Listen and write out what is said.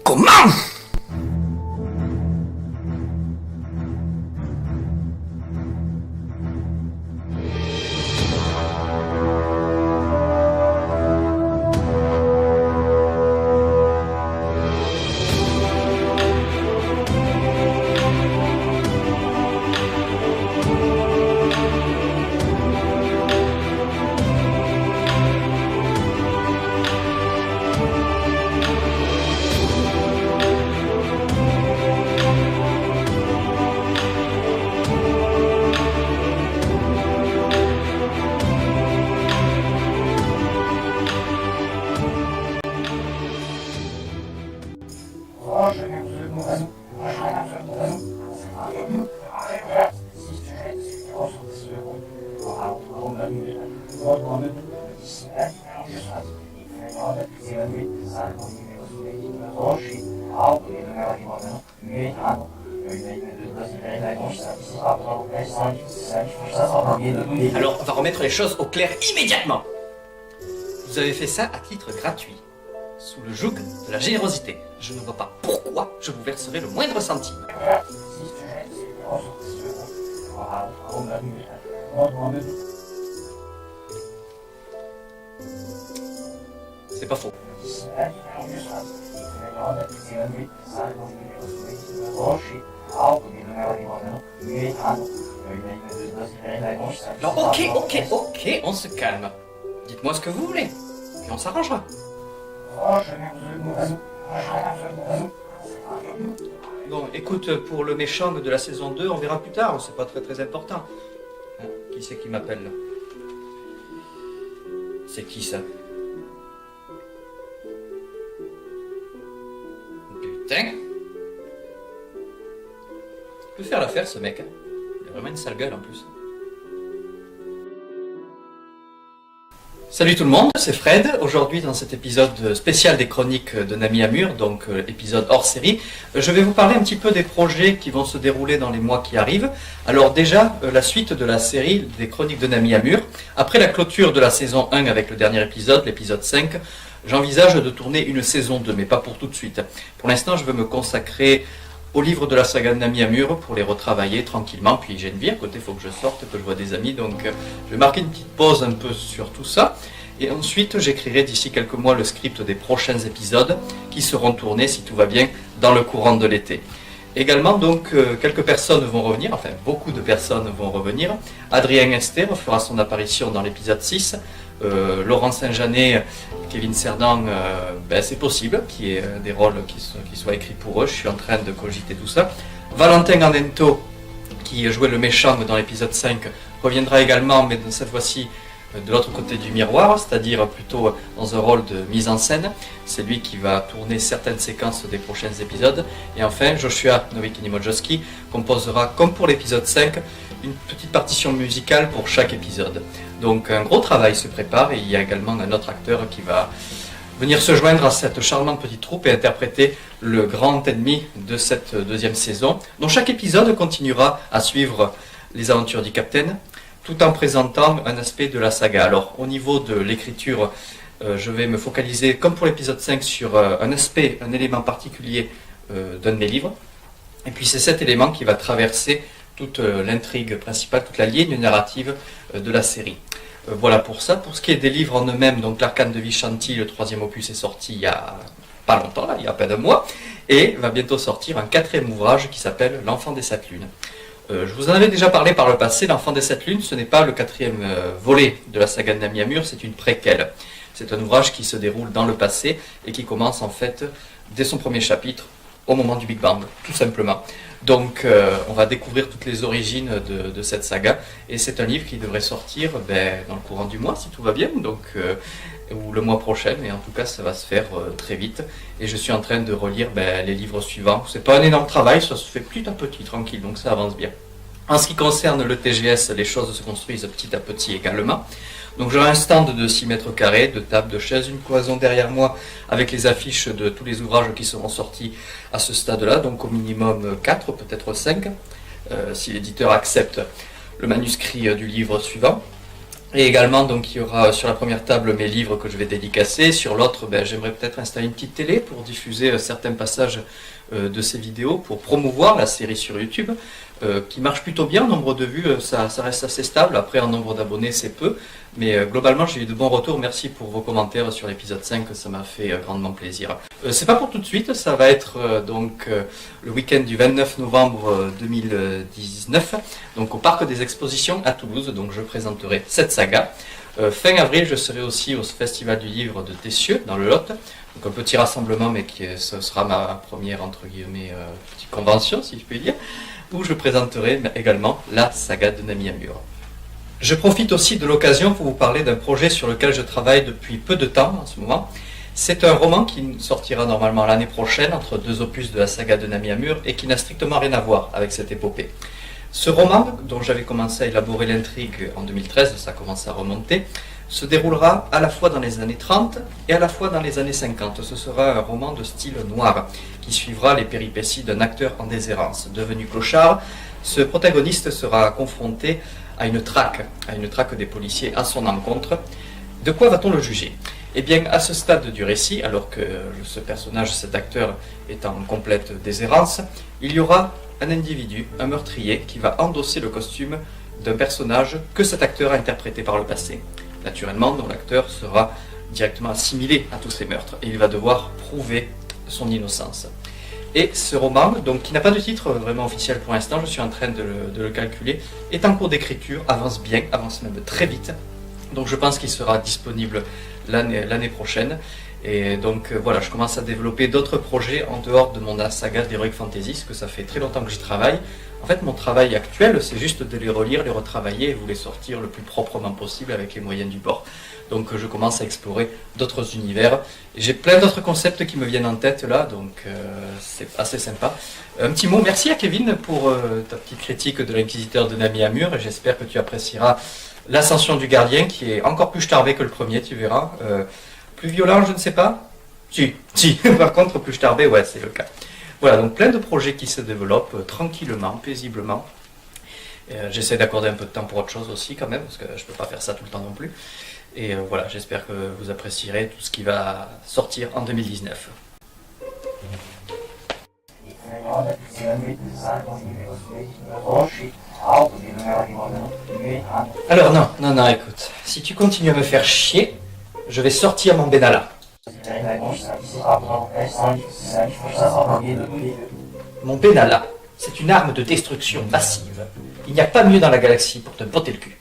Comment? Alors, on va remettre les choses au clair immédiatement. Vous avez fait ça à titre gratuit, sous le joug de la générosité. Je ne vois pas pourquoi je vous verserai le moindre centime. C'est pas faux. Alors, ok, on se calme. Dites-moi ce que vous voulez, puis on s'arrangera. Bon, écoute, pour le méchant de la saison 2, on verra plus tard, c'est pas très important. Qui c'est qui m'appelle là? C'est qui ça? Putain! Il peut faire l'affaire ce mec, hein. Il a vraiment une sale gueule en plus. Salut tout le monde, c'est Fred. Aujourd'hui, dans cet épisode spécial des chroniques de Nami Amur, donc épisode hors série, je vais vous parler un petit peu des projets qui vont se dérouler dans les mois qui arrivent. Alors déjà, la suite de la série des chroniques de Nami Amur. Après la clôture de la saison 1 avec le dernier épisode, l'épisode 5, j'envisage de tourner une saison 2, mais pas pour tout de suite. Pour l'instant, je veux me consacrer aux livres de la saga de Nami Amur pour les retravailler tranquillement. Puis j'ai une vie à côté, il faut que je sorte, que je vois des amis. Donc je vais marquer une petite pause un peu sur tout ça. Et ensuite, j'écrirai d'ici quelques mois le script des prochains épisodes qui seront tournés, si tout va bien, dans le courant de l'été. Également, donc, quelques personnes vont revenir, enfin beaucoup de personnes vont revenir. Adrien Esther fera son apparition dans l'épisode 6. Laurent Saint-Jeannet, Kevin Cerdan, c'est possible qu'il y ait des rôles qui soient écrits pour eux. Je suis en train de cogiter tout ça. Valentin Andento, qui jouait le méchant dans l'épisode 5, reviendra également, mais cette fois-ci de l'autre côté du miroir, c'est-à-dire plutôt dans un rôle de mise en scène. C'est lui qui va tourner certaines séquences des prochains épisodes. Et enfin, Joshua Nowicki-Nimojowski composera, comme pour l'épisode 5, une petite partition musicale pour chaque épisode. Donc un gros travail se prépare et il y a également un autre acteur qui va venir se joindre à cette charmante petite troupe et interpréter le grand ennemi de cette deuxième saison, dont chaque épisode continuera à suivre les aventures du Capitaine, tout en présentant un aspect de la saga. Alors au niveau de l'écriture, je vais me focaliser, comme pour l'épisode 5, sur un aspect, un élément particulier d'un de mes livres. Et puis c'est cet élément qui va traverser toute l'intrigue principale, toute la ligne narrative de la série. Voilà pour ça. Pour ce qui est des livres en eux-mêmes, donc l'Arcane de Vishanti, le 3e opus est sorti il y a pas longtemps, là, il y a à peine un mois, et va bientôt sortir un 4e ouvrage qui s'appelle L'Enfant des 7 Lunes. Je vous en avais déjà parlé par le passé, L'Enfant des 7 Lunes, ce n'est pas le 4e volet de la saga de Nami Amur, c'est une préquelle. C'est un ouvrage qui se déroule dans le passé et qui commence en fait dès son premier chapitre, au moment du Big Bang, tout simplement. Donc on va découvrir toutes les origines de cette saga, et c'est un livre qui devrait sortir dans le courant du mois, si tout va bien, donc, ou le mois prochain, et en tout cas ça va se faire très vite. Et je suis en train de relire les livres suivants. C'est pas un énorme travail, ça se fait petit à petit, tranquille, donc ça avance bien. En ce qui concerne le TGS, les choses se construisent petit à petit également. Donc j'aurai un stand de 6 mètres carrés, de tables, de chaises, une cloison derrière moi avec les affiches de tous les ouvrages qui seront sortis à ce stade-là, donc au minimum 4, peut-être 5. si l'éditeur accepte le manuscrit du livre suivant. Et également, donc, il y aura sur la première table mes livres que je vais dédicacer. Sur l'autre, j'aimerais peut-être installer une petite télé pour diffuser certains passages de ces vidéos, pour promouvoir la série sur YouTube, qui marche plutôt bien. En nombre de vues, ça reste assez stable. Après, en nombre d'abonnés, c'est peu. Mais globalement, j'ai eu de bons retours. Merci pour vos commentaires sur l'épisode 5, ça m'a fait grandement plaisir. C'est pas pour tout de suite, ça va être le week-end du 29 novembre 2019, donc au Parc des Expositions à Toulouse. Donc je présenterai cette saga. Fin avril, je serai aussi au Festival du Livre de Tessieux, dans le Lot. Donc un petit rassemblement, mais ce sera ma première, entre guillemets, petite convention, si je puis dire, où je présenterai également la saga de Nami Amur. Je profite aussi de l'occasion pour vous parler d'un projet sur lequel je travaille depuis peu de temps en ce moment. C'est un roman qui sortira normalement l'année prochaine, entre deux opus de la saga de Nami Amur, et qui n'a strictement rien à voir avec cette épopée. Ce roman, dont j'avais commencé à élaborer l'intrigue en 2013, ça commence à remonter, se déroulera à la fois dans les années 30 et à la fois dans les années 50. Ce sera un roman de style noir, qui suivra les péripéties d'un acteur en déshérence. Devenu clochard, ce protagoniste sera confronté à une traque des policiers à son encontre. De quoi va-t-on le juger? Eh bien, à ce stade du récit, alors que ce personnage, cet acteur, est en complète déshérence, il y aura un individu, un meurtrier, qui va endosser le costume d'un personnage que cet acteur a interprété par le passé. Naturellement, dont l'acteur sera directement assimilé à tous ces meurtres, et il va devoir prouver son innocence. Et ce roman, donc, qui n'a pas de titre vraiment officiel pour l'instant, je suis en train de le calculer, est en cours d'écriture, avance bien, avance même très vite. Donc je pense qu'il sera disponible l'année prochaine. Et donc voilà, je commence à développer d'autres projets en dehors de mon saga d'Heroic Fantasy, parce que ça fait très longtemps que j'y travaille. En fait, mon travail actuel, c'est juste de les relire, les retravailler et vous les sortir le plus proprement possible avec les moyens du bord. Donc je commence à explorer d'autres univers. J'ai plein d'autres concepts qui me viennent en tête là, donc c'est assez sympa. Un petit mot, merci à Kevin pour ta petite critique de l'Inquisiteur de Nami Amur. J'espère que tu apprécieras l'Ascension du Gardien, qui est encore plus starbé que le premier, tu verras. Plus violent, je ne sais pas. Si. Par contre, plus starbé, ouais, c'est le cas. Voilà, donc plein de projets qui se développent tranquillement, paisiblement. J'essaie d'accorder un peu de temps pour autre chose aussi quand même, parce que je ne peux pas faire ça tout le temps non plus. Et voilà, j'espère que vous apprécierez tout ce qui va sortir en 2019. Alors non, écoute, si tu continues à me faire chier, je vais sortir mon Benalla. Mon Benalla, c'est une arme de destruction massive. Il n'y a pas mieux dans la galaxie pour te botter le cul.